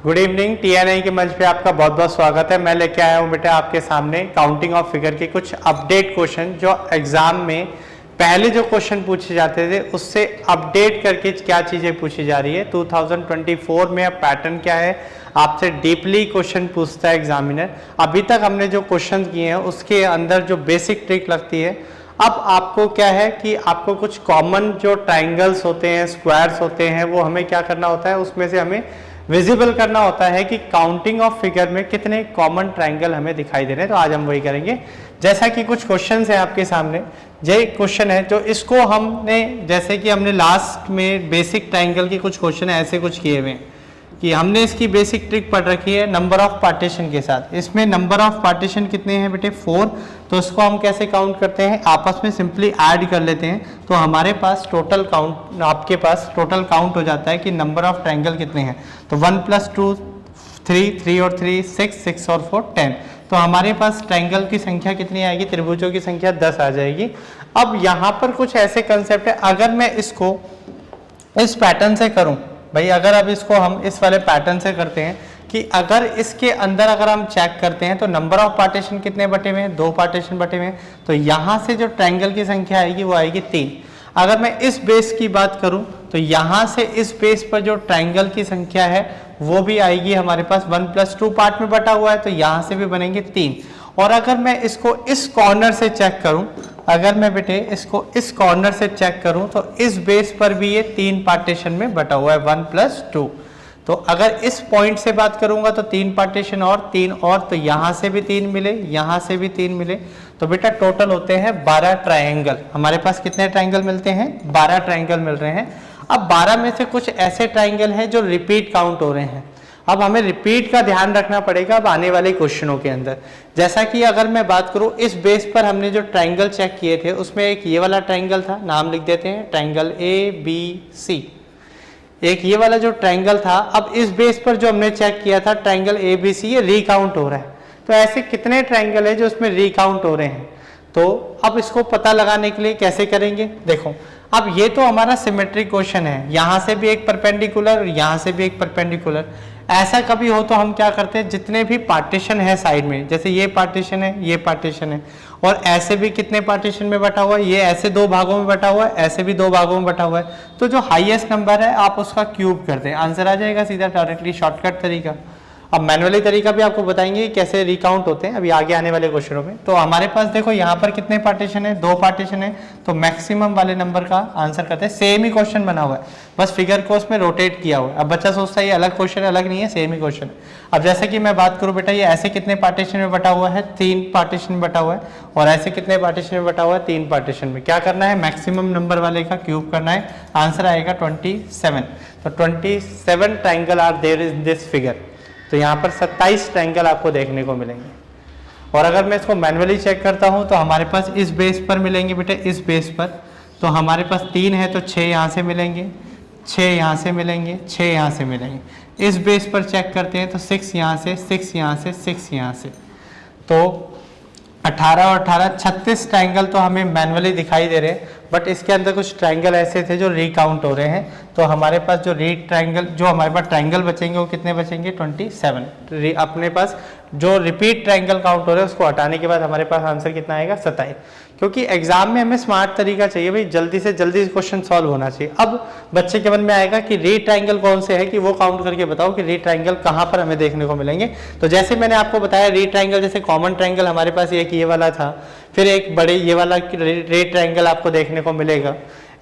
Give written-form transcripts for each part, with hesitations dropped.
Good evening. टीएनआई के मंच पे आपका बहुत बहुत स्वागत है। मैं लेके आया हूँ बेटा आपके सामने काउंटिंग ऑफ फिगर के कुछ अपडेट क्वेश्चन जो एग्जाम में पहले जो क्वेश्चन पूछे जाते थे उससे अपडेट करके क्या चीज़ें पूछी जा रही है। 2024 में अब पैटर्न क्या है, आपसे डीपली क्वेश्चन पूछता है एग्जामिनर। अभी तक हमने जो क्वेश्चन किए हैं उसके अंदर जो बेसिक ट्रिक लगती है, अब आपको क्या है कि आपको कुछ कॉमन जो ट्राइंगल्स होते हैं, स्क्वायर्स होते हैं, वो हमें क्या करना होता है, उसमें से हमें विजिबल करना होता है कि काउंटिंग ऑफ फिगर में कितने कॉमन ट्राइंगल हमें दिखाई दे रहे हैं। तो आज हम वही करेंगे। जैसा कि कुछ क्वेश्चंस हैं आपके सामने, ये क्वेश्चन है जो इसको हमने जैसे कि हमने लास्ट में बेसिक ट्राइंगल के कुछ क्वेश्चन ऐसे कुछ किए हुए हैं कि हमने इसकी बेसिक ट्रिक पढ़ रखी है नंबर ऑफ पार्टीशन के साथ। इसमें नंबर ऑफ पार्टीशन कितने हैं बेटे, 4। तो इसको हम कैसे काउंट करते हैं, आपस में सिंपली ऐड कर लेते हैं तो हमारे पास टोटल काउंट, आपके पास टोटल काउंट हो जाता है कि नंबर ऑफ ट्राइंगल कितने हैं। तो 1 + 2 3, 3 और 3 6, 6 और 4 10। तो हमारे पास ट्राइंगल की संख्या कितनी आएगी, त्रिभुजों की संख्या 10 आ जाएगी। अब यहाँ पर कुछ ऐसे कंसेप्ट है, अगर मैं इसको इस पैटर्न से करूं भाई, अगर अब इसको हम इस वाले पैटर्न से करते हैं कि अगर इसके अंदर अगर हम चेक करते हैं तो नंबर ऑफ पार्टीशन कितने बटे हुए हैं, 2 पार्टीशन बटे हुए हैं। तो यहाँ से जो ट्रायंगल की संख्या आएगी वो आएगी 3। अगर मैं इस बेस की बात करूं तो यहाँ से इस बेस पर जो ट्रायंगल की संख्या है वो भी आएगी हमारे पास 1 + 2 पार्ट में बटा हुआ है, तो यहाँ से भी बनेंगे 3। और अगर मैं इसको इस कॉर्नर से चेक करूं, अगर मैं बेटे इसको इस कॉर्नर से चेक करूं तो इस बेस पर भी ये 3 पार्टीशन में बटा हुआ है, 1 + 2। तो अगर इस पॉइंट से बात करूंगा तो 3 पार्टीशन और 3 और, तो यहां से भी 3 मिले, यहां से भी 3 मिले, तो बेटा टोटल होते हैं 12 ट्रायंगल। हमारे पास कितने ट्रायंगल मिलते हैं, 12 ट्रायंगल मिल रहे हैं। अब 12 में से कुछ ऐसे ट्रायंगल हैं जो रिपीट काउंट हो रहे हैं। अब हमें रिपीट का ध्यान रखना पड़ेगा अब आने वाले क्वेश्चनों के अंदर। जैसा कि अगर मैं बात करूं, इस बेस पर हमने जो ट्रायंगल चेक किए थे उसमें एक ये वाला ट्रायंगल था, नाम लिख देते हैं ट्रायंगल ABC। एक ये वाला जो ट्रायंगल था, अब इस बेस पर जो हमने चेक किया था ट्रायंगल ABC, ये रिकाउंट हो रहा है। तो ऐसे कितने ट्रायंगल है जो उसमें रिकाउंट हो रहे हैं। तो अब इसको पता लगाने के लिए कैसे करेंगे, देखो अब ये तो हमारा सिमेट्रिक क्वेश्चन है, यहाँ से भी एक परपेंडिकुलर और यहाँ से भी एक परपेंडिकुलर। ऐसा कभी हो तो हम क्या करते हैं, जितने भी पार्टीशन है साइड में, जैसे ये पार्टीशन है, ये पार्टीशन है, और ऐसे भी कितने पार्टीशन में बटा हुआ है, ये ऐसे 2 भागों में बटा हुआ है, ऐसे भी 2 भागों में बटा हुआ है। तो जो हाईएस्ट नंबर है आप उसका क्यूब करते हैं, आंसर आ जाएगा सीधा, डायरेक्टली शॉर्टकट तरीका। अब मैनुअली तरीका भी आपको बताएंगे कैसे रिकाउंट होते हैं अभी आगे आने वाले क्वेश्चनों में। तो हमारे पास देखो यहाँ पर कितने पार्टीशन है, 2 पार्टीशन है, तो मैक्सिमम वाले नंबर का आंसर करते हैं। सेम ही क्वेश्चन बना हुआ है, बस फिगर को उसमें रोटेट किया हुआ है। अब बच्चा सोचता है ये अलग क्वेश्चन है, अलग नहीं है, सेम ही क्वेश्चन है। अब जैसे कि मैं बात करूँ बेटा, ये ऐसे कितने पार्टीशन में बटा हुआ है, 3 पार्टीशन में बटा हुआ है, और ऐसे कितने पार्टीशन में बटा हुआ है, 3 पार्टीशन में। क्या करना है, मैक्सिमम नंबर वाले का क्यूब करना है, आंसर आएगा 27। तो 27 triangle are there in this figure. तो यहाँ पर 27 ट्रायंगल आपको देखने को मिलेंगे। और अगर मैं इसको मैन्युअली चेक करता हूँ तो हमारे पास इस बेस पर मिलेंगे बेटे, इस बेस पर तो हमारे पास 3 है तो 6 यहाँ से मिलेंगे, 6 यहाँ से मिलेंगे, 6 यहाँ से मिलेंगे। इस बेस पर चेक करते हैं तो 6 यहाँ से, 6 यहाँ से, 6 यहाँ से, तो 18 और 18 36 ट्रायंगल तो हमें मैन्युअली दिखाई दे रहे हैं। बट इसके अंदर कुछ ट्रायंगल ऐसे थे जो रिकाउंट हो रहे हैं। तो हमारे पास जो जो हमारे पास ट्रायंगल बचेंगे वो कितने बचेंगे, 27। अपने पास जो रिपीट ट्रायंगल काउंट हो रहे हैं उसको हटाने के बाद हमारे पास आंसर कितना आएगा, 27। क्योंकि एग्जाम में हमें स्मार्ट तरीका चाहिए भाई, जल्दी से जल्दी क्वेश्चन सॉल्व होना चाहिए। अब बच्चे के मन में आएगा कि री ट्रायंगल कौन से है, कि वो काउंट करके बताओ कि री ट्रायंगल कहाँ पर हमें देखने को मिलेंगे। तो जैसे मैंने आपको बताया री ट्रायंगल, जैसे कॉमन ट्रायंगल हमारे पास एक ये वाला था, फिर एक बड़े ये वाला री ट्रायंगल आपको देखने को मिलेगा।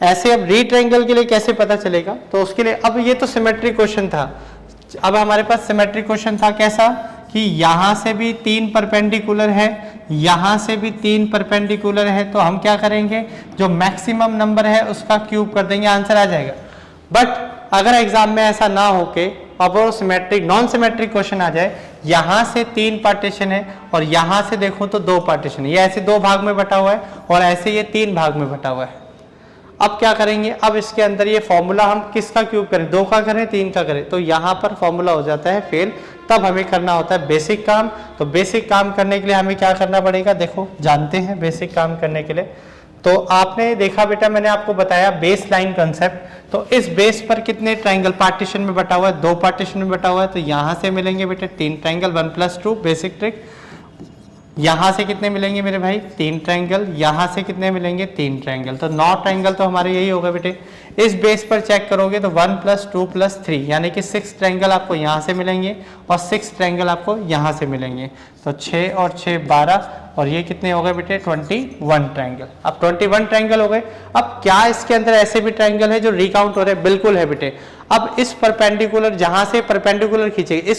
ऐसे अब री ट्रायंगल के लिए कैसे पता चलेगा, तो उसके लिए अब ये तो सिमेट्रिक क्वेश्चन था। अब हमारे पास सिमेट्रिक क्वेश्चन था कैसा, कि यहाँ से भी 3 परपेंडिकुलर है, यहाँ से भी 3 परपेंडिकुलर है, तो हम क्या करेंगे, जो मैक्सिमम नंबर है उसका क्यूब कर देंगे, आंसर आ जाएगा। बट अगर एग्जाम में ऐसा ना होके अब वो सिमेट्रिक नॉन सिमेट्रिक क्वेश्चन आ जाए, यहाँ से 3 पार्टीशन है और यहाँ से देखो तो 2 पार्टीशन है, ये ऐसे 2 भाग में बटा हुआ है और ऐसे ये 3 भाग में बटा हुआ है। अब क्या करेंगे, अब इसके अंदर ये फॉर्मूला हम किसका क्यूब करें, 2 का करें, 3 का करें, तो यहाँ पर फॉर्मूला हो जाता है फेल। तब हमें करना होता है बेसिक काम। तो बेसिक काम करने के लिए हमें क्या करना पड़ेगा, देखो जानते हैं बेसिक काम करने के लिए तो आपने देखा बेटा, मैंने आपको बताया बेस लाइन कंसेप्ट। तो इस बेस पर कितने ट्राइंगल पार्टीशन में बटा हुआ है? 2 पार्टीशन में बटा हुआ है। तो यहां से मिलेंगे बेटे 3 ट्राइंगल, 1+2 बेसिक ट्रिक। यहां से कितने मिलेंगे मेरे भाई? 3 ट्राइंगल। यहां से कितने मिलेंगे? 3 ट्राइंगल। तो 9 ट्राइंगल तो हमारे यही होगा बेटे। इस बेस पर चेक करोगे तो 1+2+3 यानी कि 6 ट्राइंगल आपको यहां से मिलेंगे और 6 ट्राइंगल आपको यहां से मिलेंगे। तो 6 और 6 12 और ये कितने हो गए बेटे? 21 ट्राइंगल। अब 21 ट्राइंगल हो गए। अब क्या इसके अंदर ऐसे भी ट्राइंगल है जो रिकाउंट हो रहे हैं? बिल्कुल है बेटे। अब इस परपेंडिकुलर, जहां से परपेंडिकुलर खींचेंगे,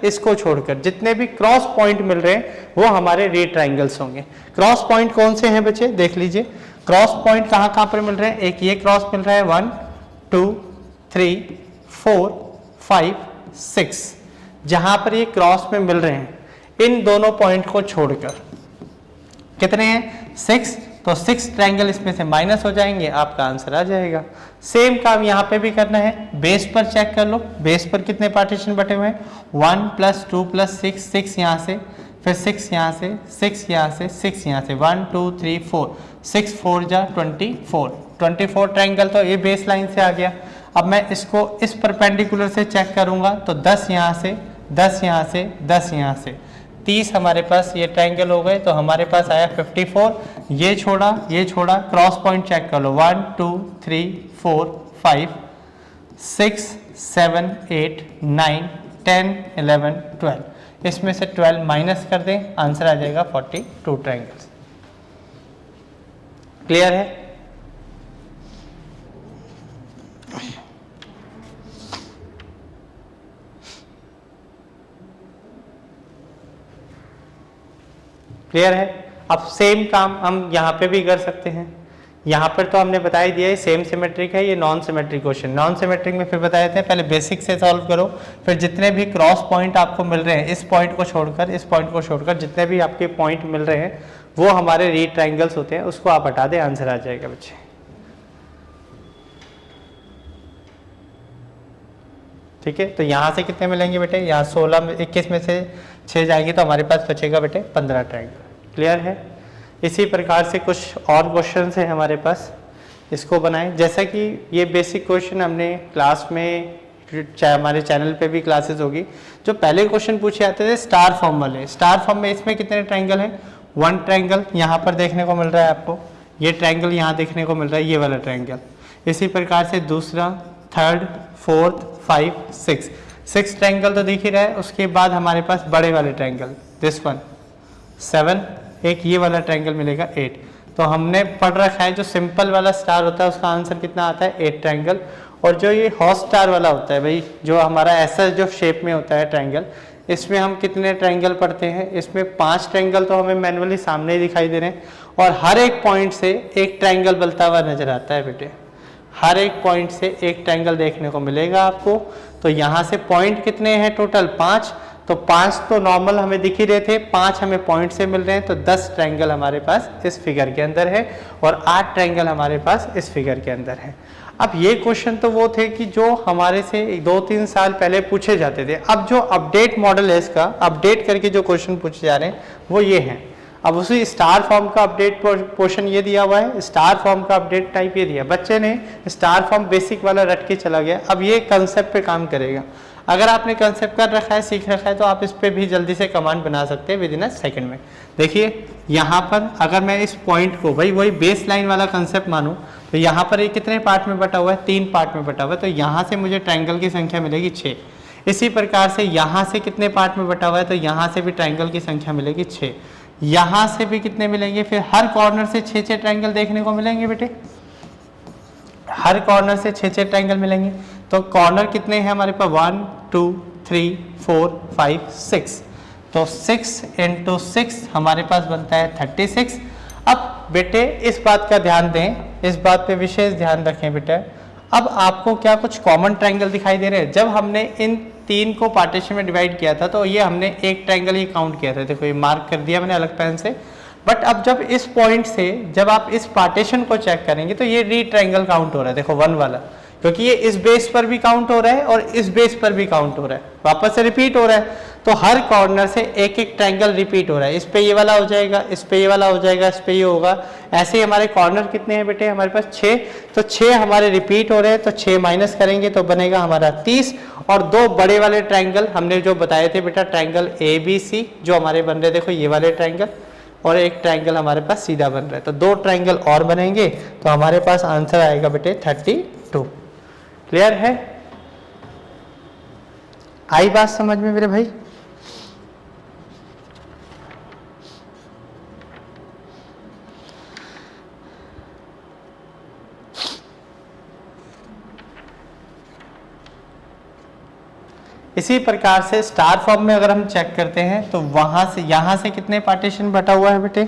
इसको छोड़कर जितने भी क्रॉस पॉइंट मिल रहे हैं वो हमारे री ट्राइंगल्स होंगे। क्रॉस पॉइंट कौन से हैं बच्चे? देख लीजिए क्रॉस पॉइंट कहां पर मिल रहे हैं। एक ये क्रॉस मिल रहा है 1 2 3 4 5 6, जहां पर ये क्रॉस में मिल रहे हैं, इन दोनों पॉइंट को छोड़कर कितने हैं? 6। तो 6 ट्राइंगल इसमें से माइनस हो जाएंगे, आपका आंसर आ जाएगा। सेम काम यहाँ पे भी करना है। बेस पर चेक कर लो, बेस पर कितने पार्टीशन बटे हुए हैं? 1+2+6, 6 यहाँ से, फिर 6 यहाँ से, 6 यहाँ से, 6 यहाँ से, 1 2 3 4, 6 4 जा 24 ट्राइंगल। तो ये बेस लाइन से आ गया। अब मैं इसको इस परपेंडिकुलर से चेक करूंगा तो 10 यहाँ से, 10 यहाँ से, 10 यहाँ से, 30 हमारे पास ये ट्राइंगल हो गए। तो हमारे पास आया 54। ये छोड़ा, क्रॉस पॉइंट चेक कर लो 1 2 3 4 5 6 7 8 9 10 11 12। इसमें से 12 माइनस कर दें, आंसर आ जाएगा 42 ट्राइंगल्स। क्लियर है? क्लियर है? अब सेम काम हम यहाँ पे भी कर सकते हैं। यहाँ पर तो हमने बता ही दिया है सेम सिमेट्रिक है, ये non symmetric question. Non symmetric में फिर बताए थे पहले बेसिक से सॉल्व करो, फिर जितने भी क्रॉस पॉइंट आपको मिल रहे हैं, इस पॉइंट को छोड़कर जितने भी आपके पॉइंट मिल रहे हैं वो हमारे री ट्राइंगल्स होते हैं, उसको आप हटा दें, आंसर आ जाएगा बच्चे। ठीक है? तो यहाँ से कितने मिलेंगे बेटे? यहाँ 16 में 21 में से 6 जाएंगे तो हमारे पास बचेगा बेटे 15 ट्राइंगल। क्लियर है? इसी प्रकार से कुछ और क्वेश्चन है हमारे पास, इसको बनाएं। जैसा कि ये बेसिक क्वेश्चन हमने क्लास में, हमारे चैनल पे भी क्लासेस होगी, जो पहले क्वेश्चन पूछे जाते थे स्टार फॉर्म वाले। स्टार फॉर्म में इसमें कितने ट्राइंगल हैं? 1 ट्राइंगल यहाँ पर देखने को मिल रहा है आपको, ये ट्राइंगल यहाँ देखने को मिल रहा है, ये वाला ट्राइंगल। इसी प्रकार से दूसरा, थर्ड, फोर्थ, 5 6 ट्राइंगल तो दिख ही रहा है। उसके बाद हमारे पास बड़े वाले ट्राइंगल, दिस वन 7, एक ये वाला ट्राइंगल मिलेगा 8। तो हमने पढ़ रखा है जो सिंपल वाला स्टार होता है उसका आंसर कितना आता है? 8 ट्राइंगल। और जो ये हॉट स्टार वाला होता है भाई, जो हमारा ऐसा जो शेप में होता है ट्राइंगल, इसमें हम कितने ट्राइंगल पढ़ते हैं? इसमें 5 ट्राइंगल तो हमें मैनुअली सामने ही दिखाई दे रहे हैं और हर एक पॉइंट से एक ट्राइंगल बनता हुआ नजर आता है बेटे। हर एक पॉइंट से एक ट्राइंगल देखने को मिलेगा आपको। तो यहाँ से पॉइंट कितने हैं टोटल? 5। तो 5 तो नॉर्मल हमें दिख ही रहे थे, 5 हमें पॉइंट से मिल रहे हैं। तो 10 ट्राइंगल हमारे पास इस फिगर के अंदर है और 8 ट्राइंगल हमारे पास इस फिगर के अंदर है। अब ये क्वेश्चन तो वो थे कि जो हमारे से 2-3 साल पहले पूछे जाते थे। अब जो अपडेट मॉडल है इसका, अपडेट करके जो क्वेश्चन पूछे जा रहे हैं वो ये हैं। अब उसी स्टार फॉर्म का अपडेट पोर्शन ये दिया हुआ है, स्टार फॉर्म का अपडेट टाइप ये दिया। बच्चे ने स्टार फॉर्म बेसिक वाला रट के चला गया, अब ये कंसेप्ट पे काम करेगा। अगर आपने कंसेप्ट कर रखा है, सीख रखा है, तो आप इस पे भी जल्दी से कमांड बना सकते हैं विद इन अ सेकंड में। देखिए यहाँ पर अगर मैं इस पॉइंट को भाई वही बेस लाइन वाला कंसेप्ट मानूं तो यहाँ पर ये कितने पार्ट में बटा हुआ है? 3 पार्ट में बटा हुआ है। तो यहाँ से मुझे ट्राइंगल की संख्या मिलेगी 6। इसी प्रकार से यहाँ से कितने पार्ट में बटा हुआ है? तो यहाँ से भी ट्राइंगल की संख्या मिलेगी 6। यहाँ से भी कितने मिलेंगे? फिर हर कॉर्नर से 6-6 ट्राइंगल देखने को मिलेंगे बेटे। हर कॉर्नर से 6-6 ट्राइंगल मिलेंगे। तो कॉर्नर कितने हैं हमारे पास? 1 2 3 4 5 6। तो 6 × 6 हमारे पास बनता है 36। अब बेटे इस बात का ध्यान दें, इस बात पे विशेष ध्यान रखें बेटा। अब आपको क्या कुछ कॉमन ट्राइंगल दिखाई दे रहे हैं? जब हमने इन 3 को पार्टीशन में डिवाइड किया था तो ये हमने एक ट्राइंगल ही काउंट किया था। देखो ये मार्क कर दिया मैंने अलग पेन से। बट अब जब इस पॉइंट से जब आप इस पार्टीशन को चेक करेंगे तो ये री ट्राइंगल काउंट हो रहा है। देखो 1 वाला, क्योंकि ये इस बेस पर भी काउंट हो रहा है और इस बेस पर भी काउंट हो रहा है, वापस से रिपीट हो रहा है। तो हर कॉर्नर से एक एक ट्रायंगल रिपीट हो रहा है। इस पे ये वाला हो जाएगा, इस पे ये वाला हो जाएगा, इस पे ये होगा। ऐसे ही हमारे कॉर्नर कितने हैं बेटे हमारे पास 6, तो 6 हमारे रिपीट हो रहे हैं, तो 6 माइनस करेंगे तो बनेगा हमारा 30। और दो बड़े वाले ट्रायंगल हमने जो बताए थे बेटा, ट्रायंगल ABC जो हमारे बन रहे, देखो ये वाले ट्रायंगल, और एक ट्रायंगल हमारे पास सीधा बन रहा है, तो दो ट्रायंगल और बनेंगे, तो हमारे पास आंसर आएगा बेटे 32। क्लियर है? आई बात समझ में मेरे भाई? इसी प्रकार से स्टार फॉर्म में अगर हम चेक करते हैं तो वहां से यहाँ से कितने पार्टीशन बटा हुआ है बेटे,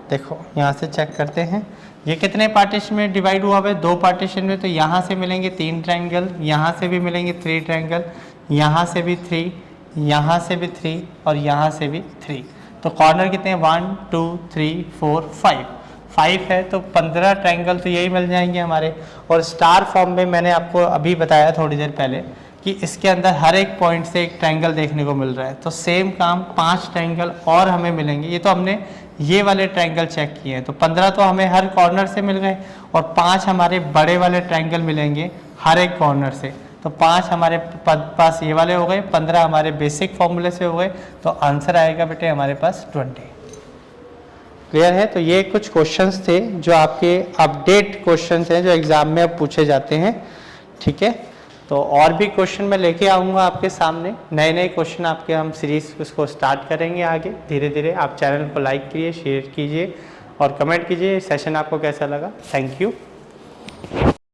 देखो यहाँ से चेक करते हैं, ये कितने पार्टीशन में डिवाइड हुआ है, 2 पार्टीशन में। तो यहाँ से मिलेंगे 3 ट्रायंगल, यहाँ से भी मिलेंगे 3 ट्रायंगल, यहाँ से भी 3, यहाँ से भी 3 और यहाँ से भी 3। तो कॉर्नर कितने हैं 1 2 3 4 5 है, तो 15 ट्रायंगल तो यही मिल जाएंगे हमारे। और स्टार फॉर्म में मैंने आपको अभी बताया थोड़ी देर पहले कि इसके अंदर हर एक पॉइंट से एक ट्रायंगल देखने को मिल रहा है, तो सेम काम 5 ट्रायंगल और हमें मिलेंगे। ये तो हमने ये वाले ट्रायंगल चेक किए हैं, तो 15 तो हमें हर कॉर्नर से मिल गए और 5 हमारे बड़े वाले ट्रायंगल मिलेंगे हर एक कॉर्नर से। तो 5 हमारे पास ये वाले हो गए, 15 हमारे बेसिक फॉर्मूले से हो गए, तो आंसर आएगा बेटे हमारे पास 20। क्लियर है? तो ये कुछ क्वेश्चंस थे जो आपके अपडेट क्वेश्चंस हैं जो एग्जाम में अब पूछे जाते हैं। ठीक है, तो और भी क्वेश्चन मैं लेके आऊँगा आपके सामने, नए नए क्वेश्चन आपके हम सीरीज उसको स्टार्ट करेंगे आगे धीरे धीरे। आप चैनल को लाइक कीजिए, शेयर कीजिए और कमेंट कीजिए सेशन आपको कैसा लगा। Thank you.